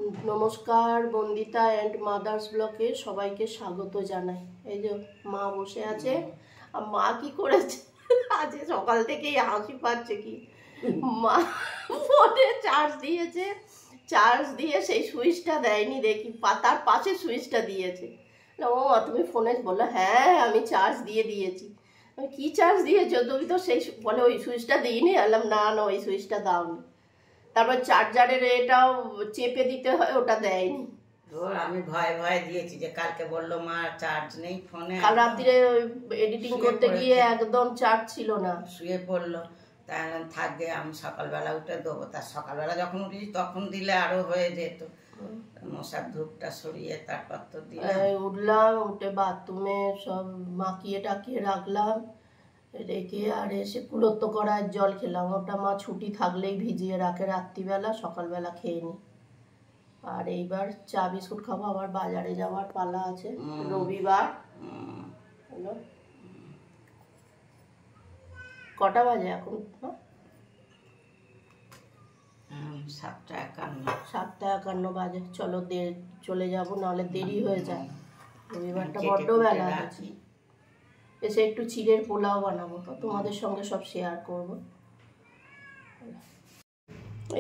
নমস্কার, Bandita and mother's ব্লকে সবাইকে স্বাগত জানাই। এই যে মা বসে আছে, আর মা কি করেছে আজ সকাল থেকেই হাসি পাচ্ছে। কি মা ফোনে চার্জ দিয়েছে, চার্জ দিয়ে সেই সুইচটা দেয়নি, দেখি তার পাশে সুইচটা দিয়েছে। ও তুমি ফোনে বললো হ্যাঁ আমি চার্জ দিয়ে দিয়েছি। কি চার্জ দিয়েছো তুমি? তো সেই বলে ওই সুইচটা দিইনি। বললাম না না ওই সুইচটা দাওনি। তারপর চার্জারের এটাও চেপে দিতে হয়, ওটা দেয়নি। আমি ভয় ভয় দিয়েছি যে কালকে বললো মা চার্জ নেই ফোনে। কাল রাত্রে এডিটিং করতে গিয়ে একদম চার্জ ছিল না, শুয়ে পড়লো। তাই থাকবে আমি সকালবেলা উঠে দেবো। তার সকালবেলা যখন উঠেছি তখন দিলে আরো হয়ে যেত। মশার ধূপটা সরিয়ে তারপর তো উঠলাম, উঠে বাথরুমে সব মাখিয়ে টাকিয়ে রাখলাম, রেখে আর এসে কুলত্ব করার জল খেলাম। ওটা মা ছুটি থাকলেই ভিজিয়ে রাখে রাত্রিবেলা, সকালবেলা খেয়ে নি। আর এইবার চা বিস্কুট খাবো, আবার বাজারে যাওয়ার পালা আছে, রবিবার। কটা বাজে এখন? 7:51 বাজে। চলো চলে যাবো, নাহলে দেরি হয়ে যায়। রবিবারটা বড্ড বেলা আছে। এসে একটু চিড়ের পোলাও বানাবো, তোমাদের সঙ্গে সব শেয়ার করব।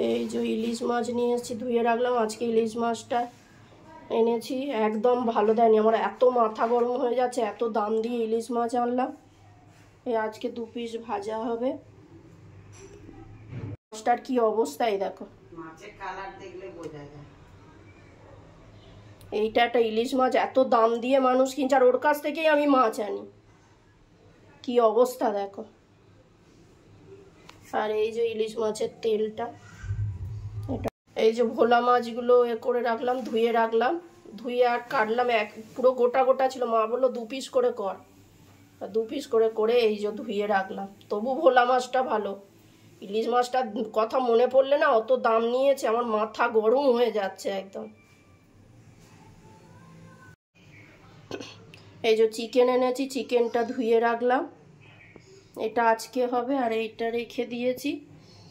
এই যে ইলিশ মাছ নিয়ে এসেছি, ধুয়ে রাখলাম। আজকে ইলিশ মাছটা এনেছি, একদম ভালো দেয়নি। আমার এত মাথা গরম হয়ে যাচ্ছে, এত দাম দিয়ে ইলিশ মাছ আনলাম। এই আজকে 2 পিস ভাজা হবে। মাছটার কি অবস্থা এই দেখো, মাছের কালার দেখলে বোঝা যায়। এইটা একটা ইলিশ মাছ, এত দাম দিয়ে মানুষ কিনছে, আর ওর কাছ থেকেই আমি মাছ আনি। কি অবস্থা দেখো। আর এই যে ইলিশ মাছের তেলটা, এটা এই যে ভোলা মাছগুলো করে রাখলাম, ধুয়ে রাখলাম। ধুয়ে আর কাটলাম, পুরো গোটা গোটা ছিল। মা বললো 2 পিস করে কর, 2 পিস করে করে এই যে ধুয়ে রাখলাম। তবু ভোলা মাছটা ভালো। ইলিশ মাছটা কথা মনে পড়লে না, অত দাম নিয়েছে, আমার মাথা গরম হয়ে যাচ্ছে একদম। এই যে চিকেন এনেছি, চিকেনটা ধুয়ে রাখলাম। এটা আজকে হবে। আর এইটা রেখে দিয়েছি,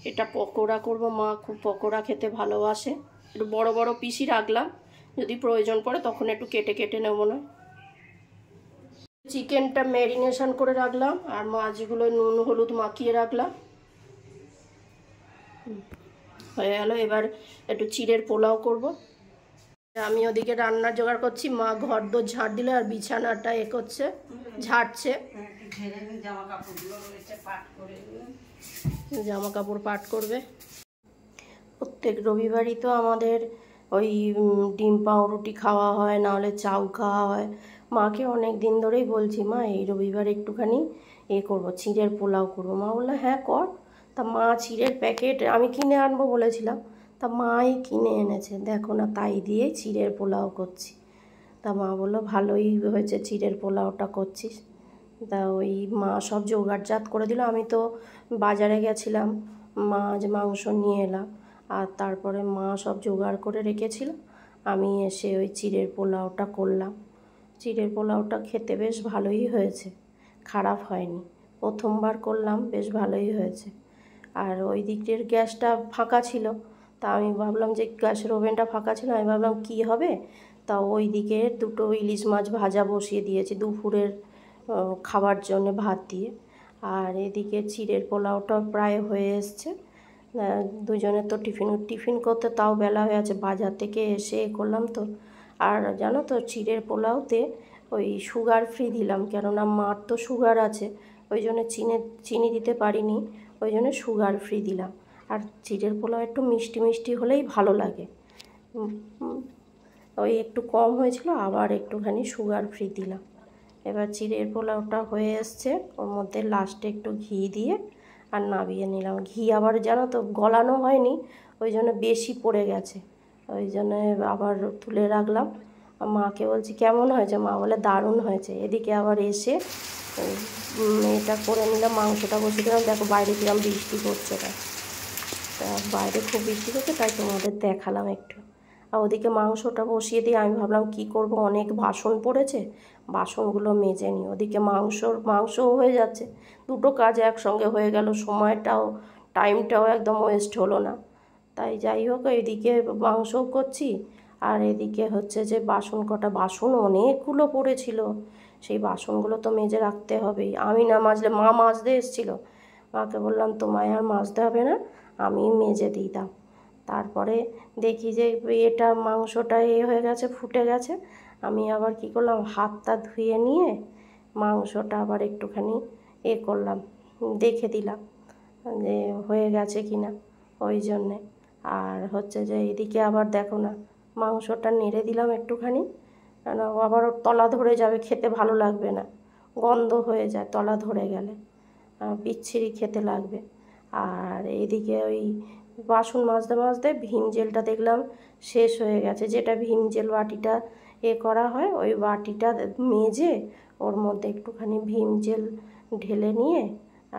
এটা পকোড়া করব। মা খুব পকোড়া খেতে ভালোবাসে। একটু বড় বড় পিসই রাখলাম, যদি প্রয়োজন পড়ে তখন একটু কেটে কেটে নেব না। চিকেনটা ম্যারিনেশন করে রাখলাম, আর মাছগুলো নুন হলুদ মাখিয়ে রাখলাম। হয়ে গেল। এবার একটু চিড়ের পোলাও করব। আমি ওদিকে রান্নার জোগাড় করছি, মা ঘর দোর ঝাড় দিলে আর বিছানাটা করছে, ঝাড়ছে। জামা কাপড় পাট করবে। প্রত্যেক রবিবারই তো আমাদের ওই ডিম পাউরুটি খাওয়া হয়, নাহলে চাউ খাওয়া হয়। মাকে অনেক দিন ধরেই বলছি, মা এই রবিবার একটুখানি করবো, চিড়ের পোলাও করবো। মা বললো হ্যাঁ কর। তা মা চিড়ের প্যাকেট আমি কিনে আনবো বলেছিলাম, তা মাই কিনে এনেছে। দেখো না, তাই দিয়ে চিড়ের পোলাও করছি। তা মা বললো ভালোই হয়েছে চিড়ের পোলাওটা করছিস। তা ওই মা সব জোগাড়জাত করে দিল। আমি তো বাজারে গেছিলাম, মাছ মাংস নিয়ে এলাম, আর তারপরে মা সব জোগাড় করে রেখেছিল। আমি এসে ওই চিড়ের পোলাওটা করলাম। চিড়ের পোলাওটা খেতে বেশ ভালোই হয়েছে, খারাপ হয়নি। প্রথমবার করলাম, বেশ ভালোই হয়েছে। আর ওই দিকটার গ্যাসটা ফাঁকা ছিল, তা আমি ভাবলাম যে গ্যাসের ওভেনটা ফাঁকা ছিল, আমি ভাবলাম কী হবে। তা ওই দিকে 2টো ইলিশ মাছ ভাজা বসিয়ে দিয়েছি দুপুরের খাবার জন্য ভাত দিয়ে। আর এদিকে চিড়ের পোলাওটা প্রায় হয়ে এসছে। দুজনে তো টিফিন করতে তাও বেলা হয়ে আছে, বাজার থেকে এসে করলাম তো। আর জানো তো চিড়ের পোলাওতে ওই সুগার ফ্রি দিলাম, কেননা মার তো সুগার আছে, ওই জন্য চিনি দিতে পারিনি, ওই জন্য সুগার ফ্রি দিলাম। আর চিড়ের পোলাও একটু মিষ্টি মিষ্টি হলেই ভালো লাগে। ওই একটু কম হয়েছিল, আবার একটুখানি সুগার ফ্রি দিলাম। এবার চিড়ের পোলাওটা হয়ে এসছে, ওর মধ্যে লাস্টে একটু ঘি দিয়ে আর নামিয়ে নিলাম। ঘি আবার জানো তো গলানো হয়নি, ওই জন্য বেশি পড়ে গেছে, ওই জন্য আবার তুলে রাখলাম। মাকে বলছি কেমন হয়েছে, মা বলে দারুণ হয়েছে। এদিকে আবার এসে এটা করে নিলাম, মাংসটা বসিয়ে দিলাম। দেখো বাইরে কিরম বৃষ্টি করছে, তা বাইরে খুব বৃষ্টি করছে, তাই তোমাদের দেখালাম একটু। আর ওদিকে মাংসটা বসিয়ে দিয়ে আমি ভাবলাম কি করব, অনেক বাসন পড়েছে, বাসনগুলো মেজে নিই। ওদিকে মাংসও হয়ে যাচ্ছে, 2টো কাজ একসঙ্গে হয়ে গেল, টাইমটাও একদম ওয়েস্ট হলো না। তাই যাই হোক, এদিকে মাংসও করছি আর এদিকে হচ্ছে যে বাসন কটা, বাসন অনেকগুলো পড়েছিল, সেই বাসনগুলো তো মেজে রাখতে হবেই। আমি না মাজলে মা মাজতে এসেছিলো, মাকে বললাম তোমায় আর মাজতে হবে না, আমি মেজে দিতাম। তারপরে দেখি যে এটা মাংসটা হয়ে গেছে, ফুটে গেছে। আমি আবার কি করলাম, হাতটা ধুয়ে নিয়ে মাংসটা আবার একটুখানি করলাম, দেখে দিলাম যে হয়ে গেছে কি না, ওই জন্যে। আর হচ্ছে যে এদিকে আবার দেখো না, মাংসটা নেড়ে দিলাম একটুখানি, কেন আবার ওর তলা ধরে যাবে, খেতে ভালো লাগবে না, গন্ধ হয়ে যায় তলা ধরে গেলে, বিচ্ছিরি খেতে লাগবে। আর এইদিকে ওই বাসন মাজতে মাজতে ভীম জেলটা দেখলাম শেষ হয়ে গেছে, যেটা ভীম জেল বাটিটা করা হয়, ওই বাটিটা মেজে ওর মধ্যে একটুখানি ভীম জেল ঢেলে নিয়ে,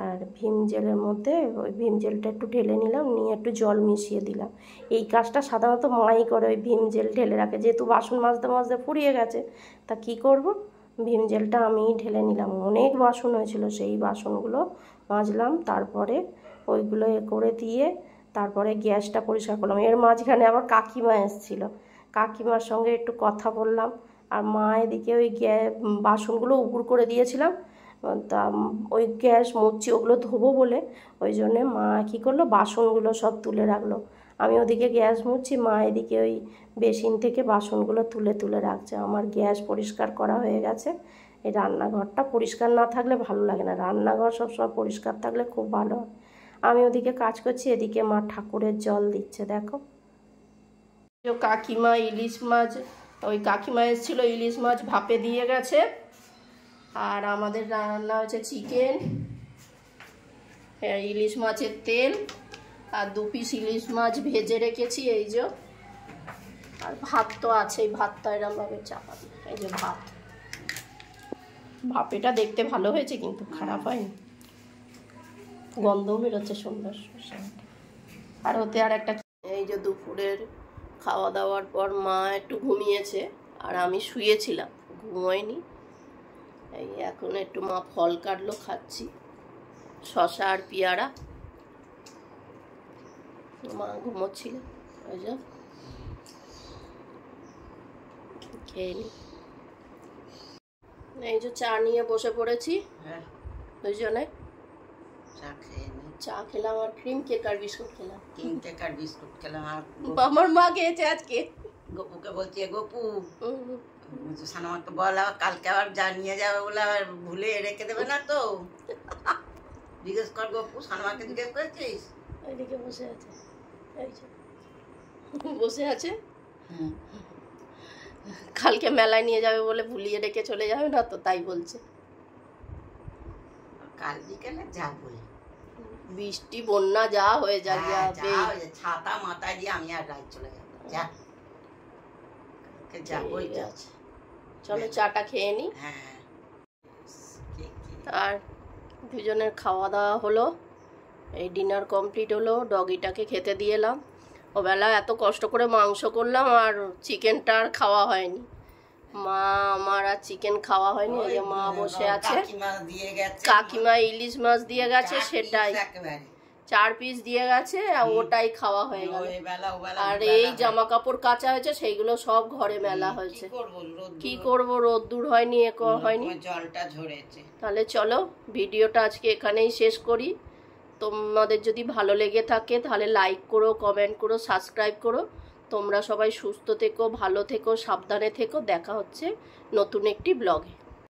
আর ভীম জেলের মধ্যে ওই ভীম জেলটা একটু ঢেলে নিলাম, নিয়ে একটু জল মিশিয়ে দিলাম। এই কাজটা সাধারণত মাই করে, ওই ভীম জেল ঢেলে রাখে, যেহেতু বাসন মাজতে মাজতে ফুরিয়ে গেছে, তা কি করব, ভীম জেলটা আমিই ঢেলে নিলাম। অনেক বাসন হয়েছিল, সেই বাসনগুলো মাজলাম, তারপরে ওইগুলো করে দিয়ে তারপরে গ্যাসটা পরিষ্কার করলাম। এর মাঝখানে আবার কাকিমা এসেছিলো, কাকিমার সঙ্গে একটু কথা বললাম, আর মা এদিকে ওই বাসনগুলো উপর করে দিয়েছিলাম, তা ওই গ্যাস মুছছি, ওগুলো ধোবো বলে, ওই জন্যে মা কী করলো, বাসনগুলো সব তুলে রাখলো। আমি ওদিকে গ্যাস মুছছি, মা এদিকে ওই বেসিন থেকে বাসনগুলো তুলে তুলে রাখছে। আমার গ্যাস পরিষ্কার করা হয়ে গেছে। এই রান্নাঘরটা পরিষ্কার না থাকলে ভালো লাগে না, রান্নাঘর সবসময় পরিষ্কার থাকলে খুব ভালো হয়। আমি ওদিকে কাজ করছি, এদিকে মা ঠাকুরের জল দিচ্ছে, দেখো। কাকিমা ইলিশ মাছ, ওই কাকিমা এসেছিলো, ইলিশ মাছ ভাপে দিয়ে গেছে। আর আমাদের রান্না হয়েছে চিকেন, ইলিশ মাছের তেল, আর 2 পিস ইলিশ মাছ ভেজে রেখেছি, এই যে। আর ভাত তো আছেই, ভাতটা এরমভাবে চাপা দিই, এই যে ভাত। ভাপেটা দেখতে ভালো হয়েছে, কিন্তু খারাপ হয়নি, গন্ধও বেরোচ্ছে সুন্দর। আর ওতে আর একটা, এই যে দুপুরের খাওয়া দাওয়ার পর মা একটু ঘুমিয়েছে, আর আমি শুয়েছিলাম, ঘুমোয়নি। এই এখন একটু মা ফল কাটলো, খাচ্ছি, শশা আর পেয়ারা। মা ঘুমোচ্ছিল, ওই যে খেয়ে নি। এই যে চা নিয়ে বসে পড়েছি, দুজনে চা খেলাম, আর ক্রিম কেক আর বিস্কুট খেলাম। ক্রিম কেক আর বিস্কুট খেলাম। আর আমার মা খেয়েছে আজকে। গপুকে বলছি, গপু সানামাকে বলা কালকে আবার জানিয়ে যাবে বলে, আবার ভুলে রেখে দেবে না তো। জিজ্ঞেস কর গপু, সানামাকে জিজ্ঞেস করেছিস? ওইদিকে বসে আছে, এই যে বসে আছে। কালকে মেলায় নিয়ে যাবে বলে ভুলিয়ে রেখে চলে যাবে না তো, তাই বলছে। কাল বিকেলে যাবো, বৃষ্টি বন্যা যা হয়ে যাবে, ছাতা মাথায় দিয়ে আমি আর রাত চলে যাবো। যা যাবোই, চলো চাটা খেয়ে নি। আর দুজনের খাওয়া দাওয়া হলো, এই ডিনার কমপ্লিট হলো, ডগিটাকে খেতে দিয়ে এলাম। ওবেলা এত কষ্ট করে মাংস করলাম, আর চিকেনটা আর খাওয়া হয়নি। মা আমার আর চিকেন খাওয়া হয়নি, ওই যে মা বসে আছে, কাকিমা ইলিশ মাছ দিয়ে গেছে, সেটাই 4 পিস দিয়ে গেছে, আর ওটাই খাওয়া হয়ে গেল। আর এই জামা কাপড় কাচা হয়েছে, সেইগুলো সব ঘরে মেলা হয়েছে। কি করব, রোদ্দুর হয়নি, হয়নি, জলটা ঝরেছে। তাহলে চলো ভিডিওটা আজকে এখানেই শেষ করি। তোমাদের যদি ভালো লেগে থাকে তাহলে লাইক করো, কমেন্ট করো, সাবস্ক্রাইব করো। তোমরা সবাই সুস্থ থেকো, ভালো থেকো, সাবধানে থেকো। দেখা হচ্ছে নতুন একটি ব্লগে।